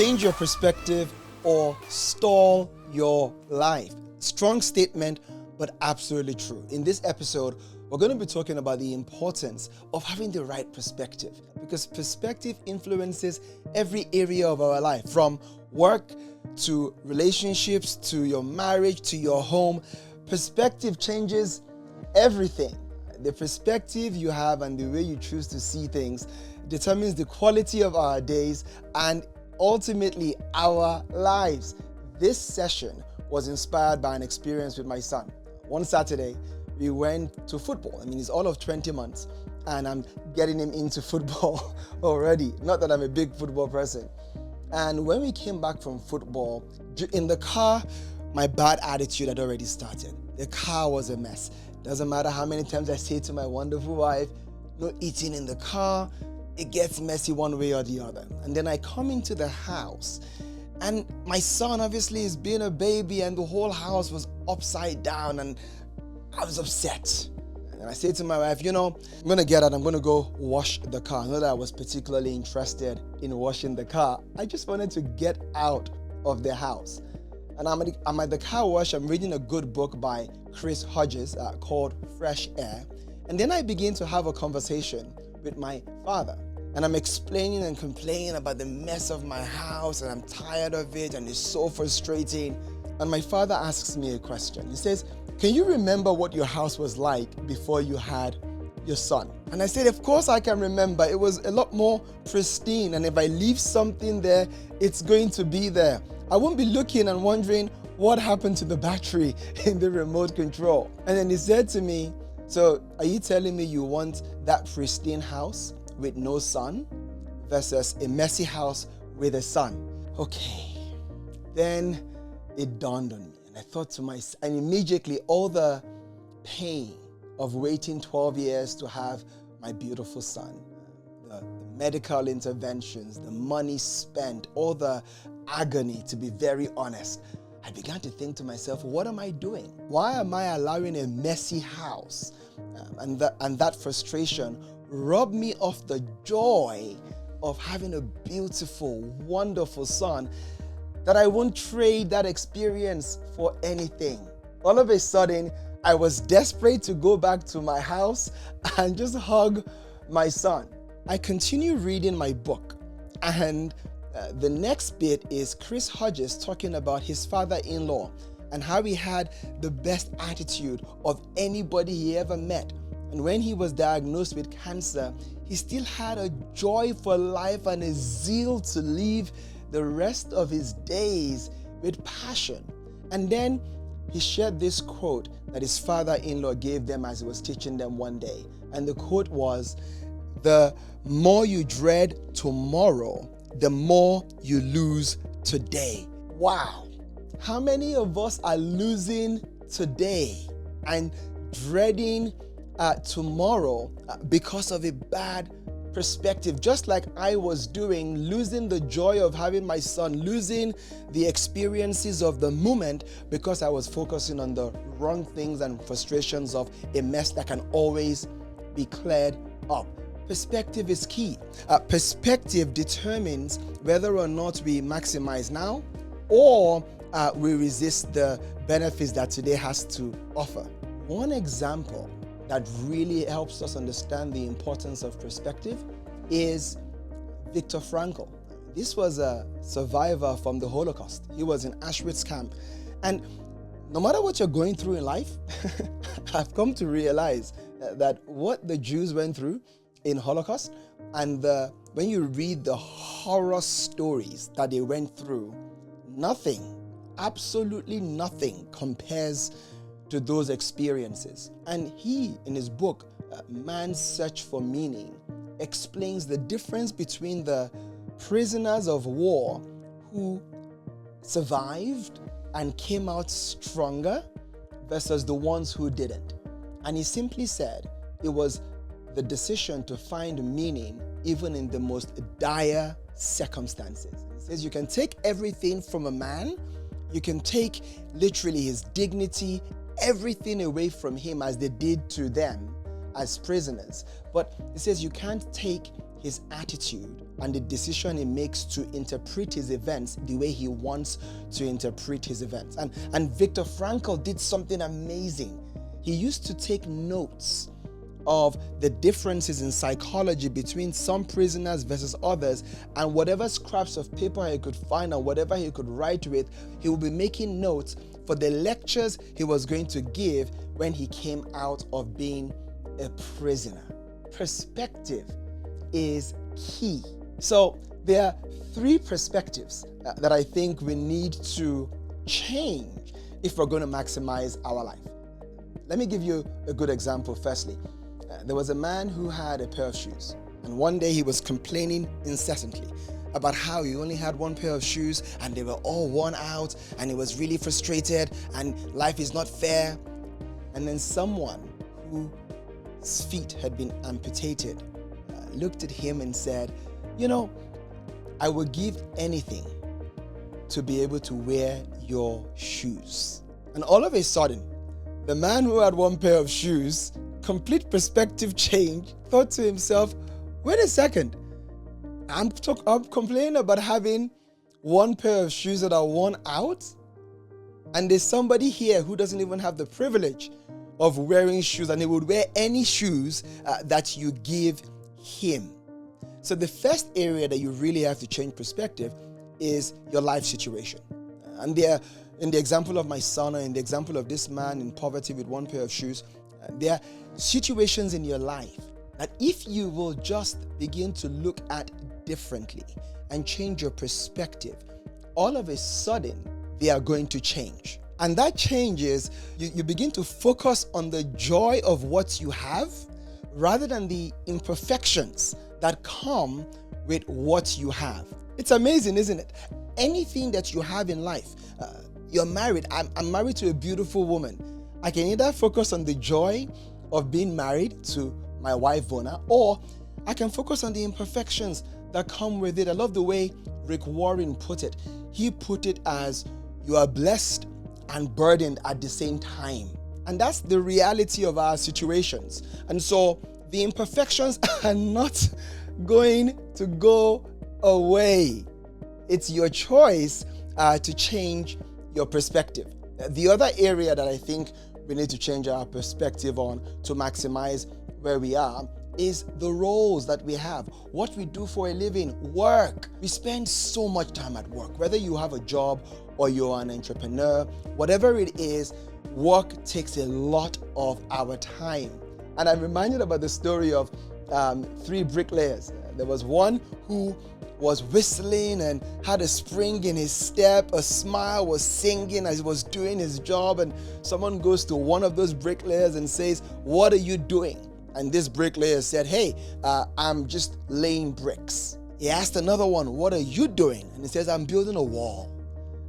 change your perspective or stall your life. Strong statement, but absolutely true. In this episode, we're going to be talking about the importance of having the right perspective, because perspective influences every area of our life, from work to relationships to your marriage to your home. Perspective changes everything. The perspective you have and the way you choose to see things determines the quality of our days and ultimately our lives. This session was inspired by an experience with my son. One Saturday, we went to football. He's all of 20 months and I'm getting him into football already. Not that I'm a big football person. And when we came back from football, in the car, my bad attitude had already started. The car was a mess. Doesn't matter how many times I say to my wonderful wife, no eating in the car, it gets messy one way or the other. And then I come into the house and my son obviously is being a baby and the whole house was upside down and I was upset. And I say to my wife, I'm going to get out, I'm going to go wash the car. Not that I was particularly interested in washing the car. I just wanted to get out of the house. And I'm at the car wash, I'm reading a good book by Chris Hodges called Fresh Air. And then I begin to have a conversation with my father. And I'm explaining and complaining about the mess of my house and I'm tired of it and it's so frustrating. And my father asks me a question. He says, "Can you remember what your house was like before you had your son?" And I said, "Of course I can remember. It was a lot more pristine. And if I leave something there, it's going to be there. I won't be looking and wondering what happened to the battery in the remote control." And then he said to me, "So are you telling me you want that pristine house with no son versus a messy house with a son?" Okay. Then it dawned on me and I thought to myself, and immediately all the pain of waiting 12 years to have my beautiful son, the medical interventions, the money spent, all the agony, to be very honest, I began to think to myself, what am I doing? Why am I allowing a messy house and that frustration rob me of the joy of having a beautiful, wonderful son that I won't trade that experience for anything? All of a sudden, I was desperate to go back to my house and just hug my son. I continue reading my book, and the next bit is Chris Hodges talking about his father-in-law and how he had the best attitude of anybody he ever met. And when he was diagnosed with cancer, he still had a joy for life and a zeal to live the rest of his days with passion. And then he shared this quote that his father-in-law gave them as he was teaching them one day. And the quote was, "The more you dread tomorrow, the more you lose today." Wow. How many of us are losing today and dreading tomorrow because of a bad perspective, just like I was doing, losing the joy of having my son, losing the experiences of the moment because I was focusing on the wrong things and frustrations of a mess that can always be cleared up. Perspective is key. Perspective determines whether or not we maximize now or we resist the benefits that today has to offer. One example that really helps us understand the importance of perspective is Viktor Frankl. This was a survivor from the Holocaust. He was in Auschwitz camp. And no matter what you're going through in life, I've come to realize that what the Jews went through in Holocaust and when you read the horror stories that they went through, nothing, absolutely nothing compares to those experiences. And he, in his book, Man's Search for Meaning, explains the difference between the prisoners of war who survived and came out stronger versus the ones who didn't. And he simply said it was the decision to find meaning even in the most dire circumstances. He says you can take everything from a man, you can take literally his dignity, everything away from him as they did to them as prisoners. But it says you can't take his attitude and the decision he makes to interpret his events the way he wants to interpret his events. And Viktor Frankl did something amazing. He used to take notes of the differences in psychology between some prisoners versus others, and whatever scraps of paper he could find and whatever he could write with, he would be making notes for the lectures he was going to give when he came out of being a prisoner. Perspective is key. So there are three perspectives that I think we need to change if we're going to maximize our life. Let me give you a good example. Firstly, there was a man who had a pair of shoes, and one day he was complaining incessantly about how he only had one pair of shoes and they were all worn out, and he was really frustrated and life is not fair. And then someone whose feet had been amputated looked at him and said, I would give anything to be able to wear your shoes. And all of a sudden, the man who had one pair of shoes, complete perspective change, thought to himself, wait a second, I'm complaining about having one pair of shoes that are worn out, and there's somebody here who doesn't even have the privilege of wearing shoes, and he would wear any shoes that you give him. So the first area that you really have to change perspective is your life situation. And there, in the example of my son, or in the example of this man in poverty with one pair of shoes, there are situations in your life that if you will just begin to look at differently and change your perspective, all of a sudden they are going to change. And that change is you begin to focus on the joy of what you have rather than the imperfections that come with what you have. It's amazing, isn't it? Anything that you have in life, you're married. I'm married to a beautiful woman. I can either focus on the joy of being married to my wife, Vona, or I can focus on the imperfections that come with it. I love the way Rick Warren put it. He put it as, you are blessed and burdened at the same time. And that's the reality of our situations. And so the imperfections are not going to go away. It's your choice to change your perspective. The other area that I think we need to change our perspective on to maximize where we are is the roles that we have, what we do for a living, work. We spend so much time at work, whether you have a job or you're an entrepreneur, whatever it is, work takes a lot of our time. And I'm reminded about the story of 3 bricklayers. There was one who was whistling and had a spring in his step, a smile, was singing as he was doing his job, and someone goes to one of those bricklayers and says, "What are you doing?" And this bricklayer said, "Hey, I'm just laying bricks." He asked another one, "What are you doing?" And he says, "I'm building a wall."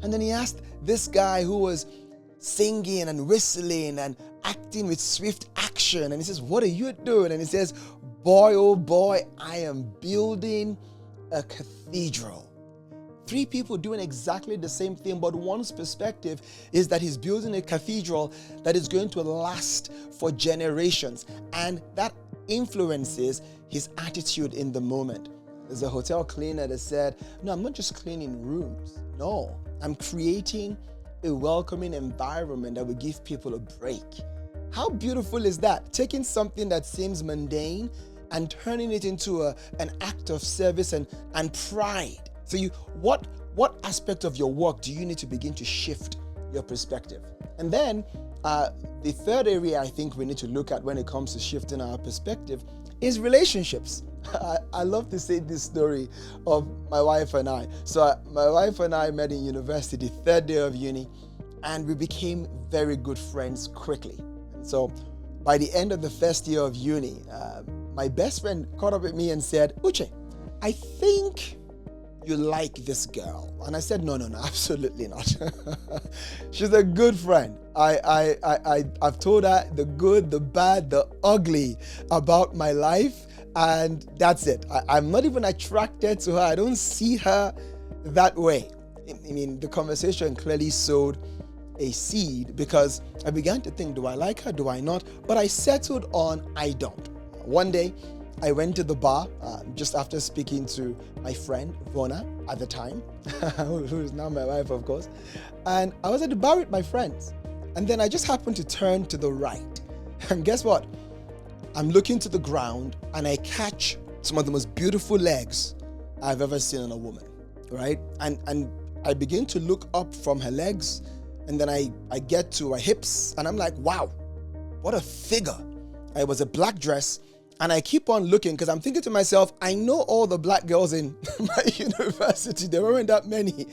And then he asked this guy who was singing and whistling and acting with swift action, and he says, "What are you doing?" And he says, "Boy, oh boy, I am building a cathedral." 3 people doing exactly the same thing, but one's perspective is that he's building a cathedral that is going to last for generations, and that influences his attitude in the moment. There's a hotel cleaner that said, "No, I'm not just cleaning rooms. No, I'm creating a welcoming environment that will give people a break." How beautiful is that? Taking something that seems mundane and turning it into an act of service and pride. So what aspect of your work do you need to begin to shift your perspective? And then the third area I think we need to look at when it comes to shifting our perspective is relationships. I love to say this story of my wife and I. So my wife and I met in university, 3rd day of uni, and we became very good friends quickly. And so by the end of the first year of uni, my best friend caught up with me and said, "Uche, I think you like this girl." And I said, no, absolutely not. She's a good friend. I've told her the good, the bad, the ugly about my life, and that's it. I'm not even attracted to her. I don't see her that way. I mean, the conversation clearly sowed a seed because I began to think, do I like her? Do I not? But I settled on I don't. One day, I went to the bar just after speaking to my friend, Vona, at the time, who is now my wife, of course. And I was at the bar with my friends. And then I just happened to turn to the right. And guess what? I'm looking to the ground and I catch some of the most beautiful legs I've ever seen on a woman, right? And I begin to look up from her legs, and then I get to her hips, and I'm like, wow, what a figure. It was a black dress, and I keep on looking because I'm thinking to myself, I know all the black girls in my university. There weren't that many.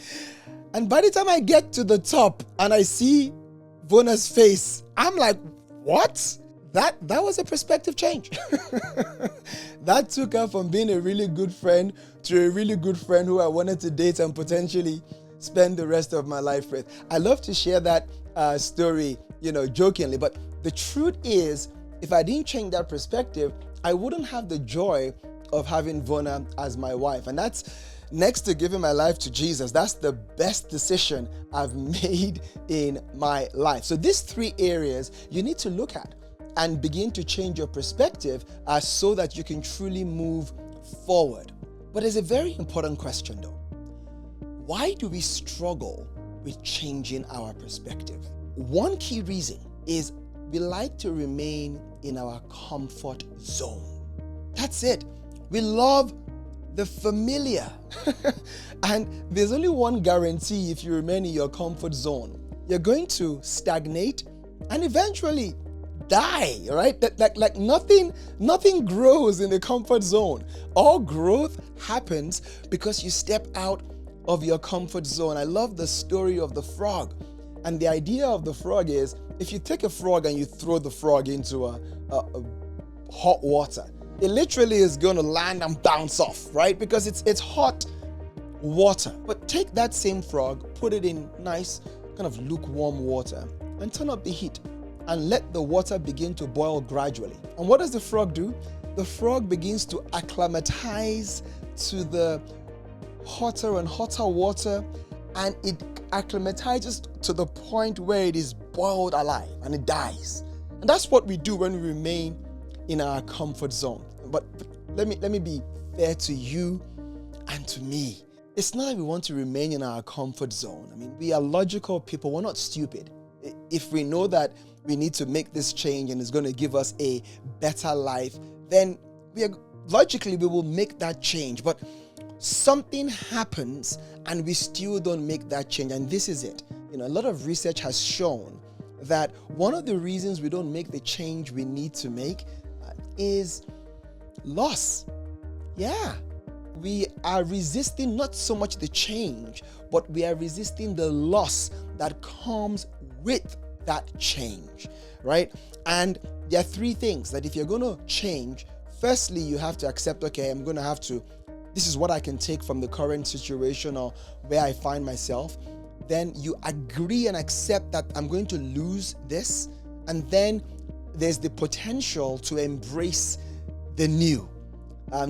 And by the time I get to the top and I see Vona's face, I'm like, what? That was a perspective change. That took her from being a really good friend to a really good friend who I wanted to date and potentially spend the rest of my life with. I love to share that story, jokingly, but the truth is, if I didn't change that perspective, I wouldn't have the joy of having Vona as my wife. And that's next to giving my life to Jesus. That's the best decision I've made in my life. So these 3 areas you need to look at and begin to change your perspective so that you can truly move forward. But there's a very important question though. Why do we struggle with changing our perspective? One key reason is we like to remain in our comfort zone. That's it. We love the familiar. And there's only one guarantee if you remain in your comfort zone. You're going to stagnate and eventually die, right? Like nothing grows in the comfort zone. All growth happens because you step out of your comfort zone. I love the story of the frog. And the idea of the frog is, if you take a frog and you throw the frog into a hot water, it literally is going to land and bounce off, right? Because it's hot water. But take that same frog, put it in nice kind of lukewarm water, and turn up the heat and let the water begin to boil gradually. And what does the frog do? The frog begins to acclimatize to the hotter and hotter water, and it acclimatizes to the point where it is boiled alive and it dies. And that's what we do when we remain in our comfort zone. But let me be fair to you and to me. It's not that we want to remain in our comfort zone. I mean, we are logical people. We're not stupid. If we know that we need to make this change and it's going to give us a better life, then logically we will make that change. But something happens and we still don't make that change. And this is it. A lot of research has shown that one of the reasons we don't make the change we need to make is loss. Yeah. We are resisting not so much the change, but we are resisting the loss that comes with that change, right? And there are 3 things that if you're going to change, firstly, you have to accept, okay, this is what I can take from the current situation or where I find myself. Then you agree and accept that I'm going to lose this. And then there's the potential to embrace the new.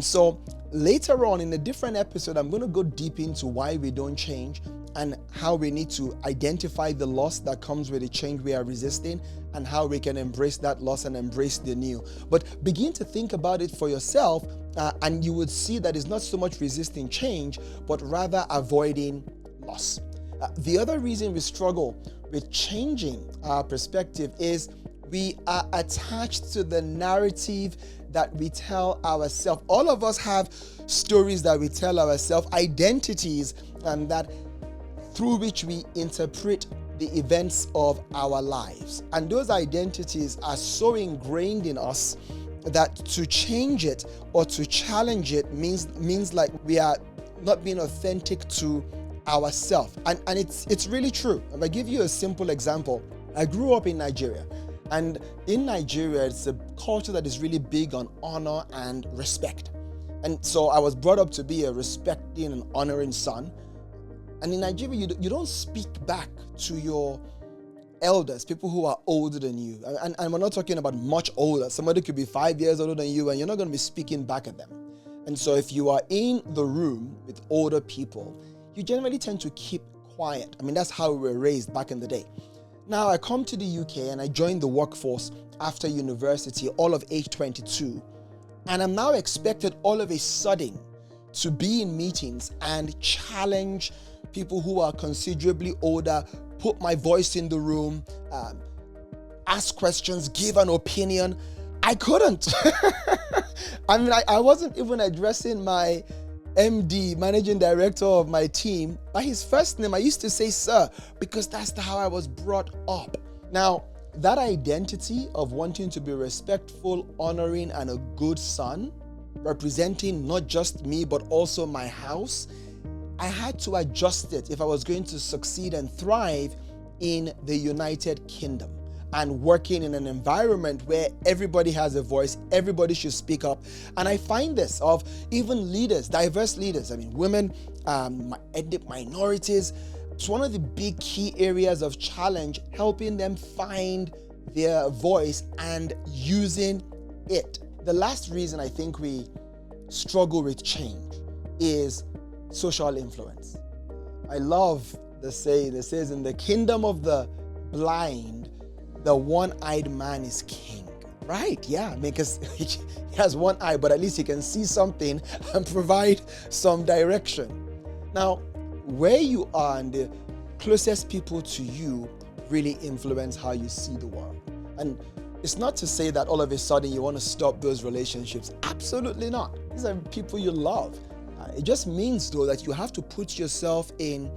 So later on in a different episode, I'm going to go deep into why we don't change and how we need to identify the loss that comes with the change we are resisting and how we can embrace that loss and embrace the new. But begin to think about it for yourself and you would see that it's not so much resisting change, but rather avoiding loss. The other reason we struggle with changing our perspective is we are attached to the narrative that we tell ourselves. All of us have stories that we tell ourselves, identities, and that through which we interpret the events of our lives. And those identities are so ingrained in us that to change it or to challenge it means like we are not being authentic to ourselves. And it's really true. If I give you a simple example, I grew up in Nigeria. And in Nigeria, it's a culture that is really big on honor and respect. And so I was brought up to be a respecting and honoring son. And in Nigeria, you don't speak back to your elders, people who are older than you. And we're not talking about much older. Somebody could be 5 years older than you, and you're not going to be speaking back at them. And so if you are in the room with older people, you generally tend to keep quiet. I mean, that's how we were raised back in the day. Now, I come to the UK and I joined the workforce after university, all of age 22. And I'm now expected all of a sudden to be in meetings and challenge people who are considerably older, put my voice in the room, ask questions, give an opinion. I couldn't. I mean, I wasn't even addressing my MD, managing director of my team, by his first name. I used to say sir, because that's how I was brought up. Now, that identity of wanting to be respectful, honoring, and a good son, representing not just me, but also my house, I had to adjust it if I was going to succeed and thrive in the United Kingdom and working in an environment where everybody has a voice, everybody should speak up. And I find this of even leaders, diverse leaders, women, ethnic minorities. It's one of the big key areas of challenge, helping them find their voice and using it. The last reason I think we struggle with change is social influence. I love the saying that says, in the kingdom of the blind, the one-eyed man is king. Right, yeah, because he has one eye, but at least he can see something and provide some direction. Now, where you are and the closest people to you really influence how you see the world. And it's not to say that all of a sudden you want to stop those relationships. Absolutely not. These are people you love. It just means, though, that you have to put yourself in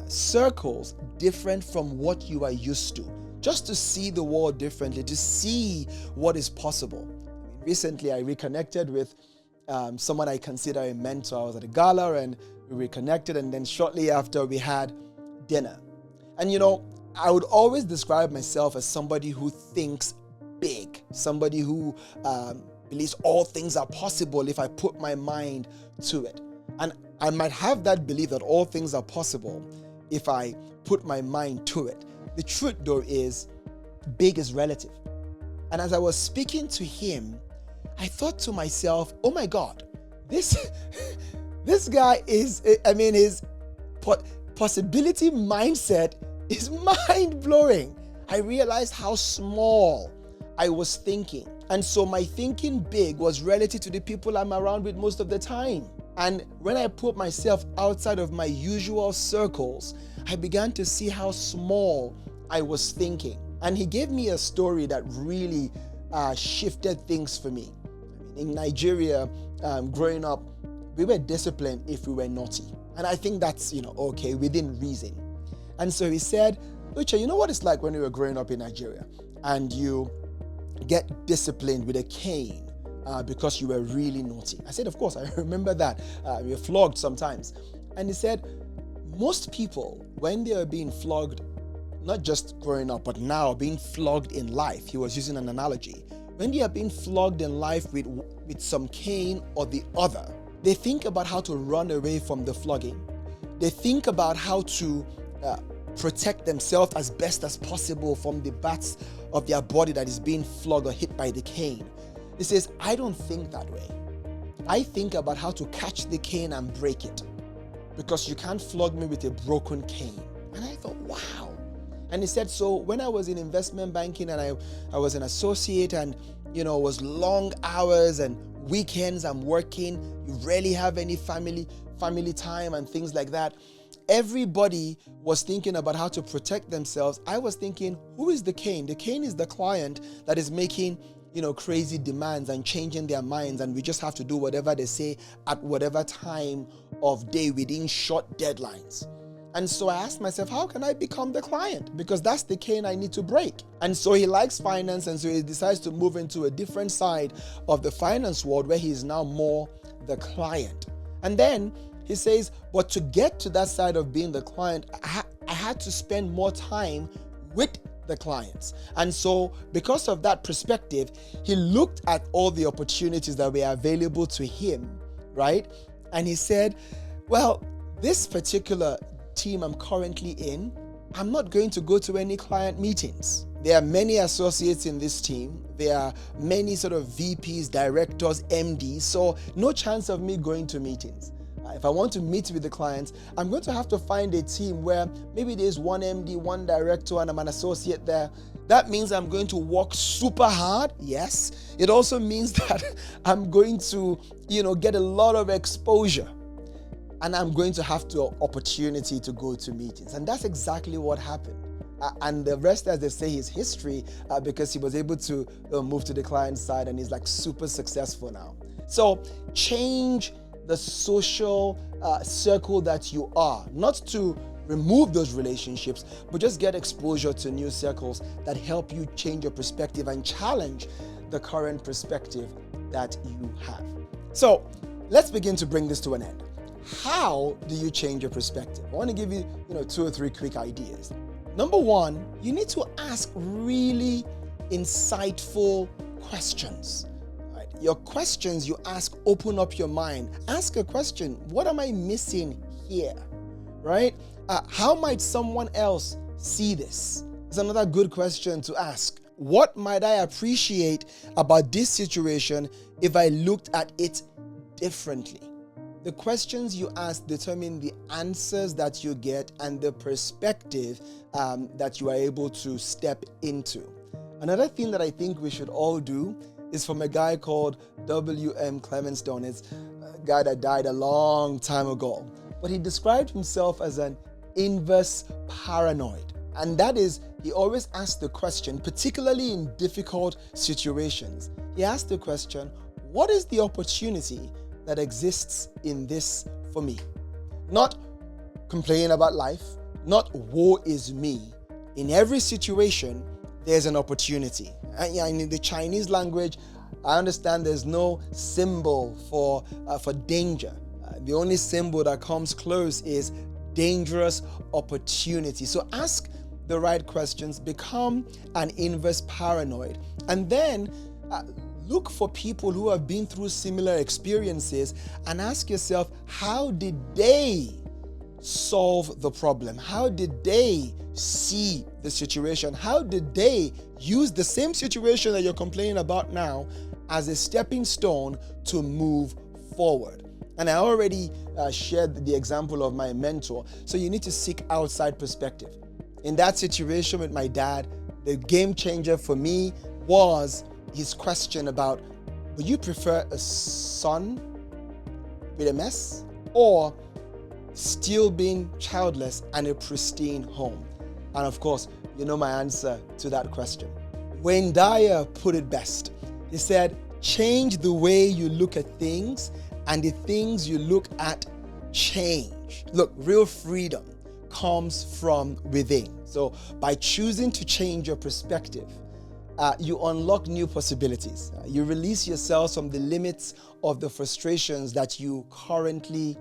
circles different from what you are used to, just to see the world differently, to see what is possible. Recently, I reconnected with someone I consider a mentor. I was at a gala and we reconnected, and then shortly after we had dinner. And I would always describe myself as somebody who thinks big, somebody who believes all things are possible if I put my mind to it. And I might have that belief that all things are possible if I put my mind to it. The truth, though, is big is relative. And as I was speaking to him, I thought to myself, oh my God, this guy is, his possibility mindset is mind-blowing. I realized how small I was thinking. And so my thinking big was relative to the people I'm around with most of the time. And when I put myself outside of my usual circles, I began to see how small I was thinking. And he gave me a story that really shifted things for me. In Nigeria, growing up, we were disciplined if we were naughty. And I think that's, okay, within reason. And so he said, Uche, you know what it's like when you were growing up in Nigeria and you get disciplined with a cane because you were really naughty. I said, of course, I remember that. We were flogged sometimes. And he said, most people, when they are being flogged, not just growing up, but now being flogged in life, he was using an analogy. When they are being flogged in life with some cane or the other, they think about how to run away from the flogging. They think about how to protect themselves as best as possible from the bats of their body that is being flogged or hit by the cane. He says, I don't think that way. I think about how to catch the cane and break it, because you can't flog me with a broken cane. And I thought, wow. And he said, so when I was in investment banking and I was an associate and, it was long hours and weekends I'm working, you rarely have any family time and things like that. Everybody was thinking about how to protect themselves. I was thinking, who is the cane? The cane is the client that is making, crazy demands and changing their minds, and we just have to do whatever they say at whatever time of day within short deadlines. And so I asked myself, how can I become the client? Because that's the cane I need to break. And so he likes finance, and so he decides to move into a different side of the finance world where he is now more the client. And then he says, but to get to that side of being the client, I had to spend more time with the clients. And so because of that perspective, he looked at all the opportunities that were available to him, right? And he said, well, this particular team I'm currently in, I'm not going to go to any client meetings. There are many associates in this team. There are many sort of VPs, directors, MDs, so no chance of me going to meetings. If I want to meet with the clients, I'm going to have to find a team where maybe there's one MD, one director, and I'm an associate there. That means I'm going to work super hard. Yes. It also means that I'm going to, get a lot of exposure. And I'm going to have the opportunity to go to meetings. And that's exactly what happened. And the rest, as they say, is history, because he was able to move to the client side and he's like super successful now. So change the social circle that you are, not to remove those relationships, but just get exposure to new circles that help you change your perspective and challenge the current perspective that you have. So let's begin to bring this to an end. How do you change your perspective? I want to give you, 2 or 3 quick ideas. Number 1, you need to ask really insightful questions. Right? Your questions you ask open up your mind. Ask a question. What am I missing here? Right? How might someone else see this? It's another good question to ask. What might I appreciate about this situation if I looked at it differently? The questions you ask determine the answers that you get and the perspective that you are able to step into. Another thing that I think we should all do is from a guy called W.M. Clement Stone. It's a guy that died a long time ago. But he described himself as an inverse paranoid. And that is, he always asked the question, particularly in difficult situations. He asked the question, what is the opportunity that exists in this for me? Not complaining about life, not woe is me. In every situation, there's an opportunity. And in the Chinese language, I understand there's no symbol for danger. The only symbol that comes close is dangerous opportunity. So ask the right questions, become an inverse paranoid, and then look for people who have been through similar experiences and ask yourself, how did they solve the problem? How did they see the situation? How did they use the same situation that you're complaining about now as a stepping stone to move forward? And I already shared the example of my mentor. So you need to seek outside perspective. In that situation with my dad, the game changer for me was his question about, would you prefer a son with a mess or still being childless and a pristine home? And of course, you know my answer to that question. Wayne Dyer put it best. He said, change the way you look at things and the things you look at change. Look, real freedom comes from within. So by choosing to change your perspective, you unlock new possibilities. You release yourself from the limits of the frustrations that you currently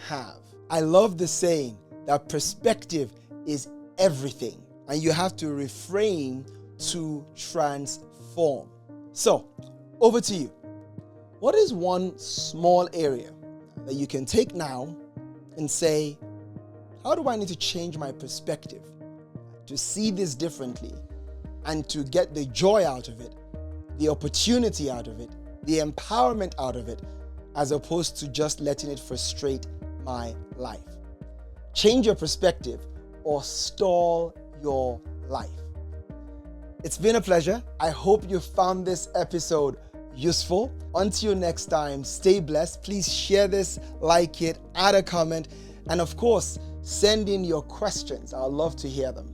have. I love the saying that perspective is everything, and you have to reframe to transform. So, over to you. What is one small area that you can take now and say, how do I need to change my perspective to see this differently and to get the joy out of it, the opportunity out of it, the empowerment out of it, as opposed to just letting it frustrate my life? Change your perspective or stall your life. It's been a pleasure. I hope you found this episode useful. Until next time, stay blessed. Please share this, like it, add a comment, and of course, send in your questions. I'd love to hear them.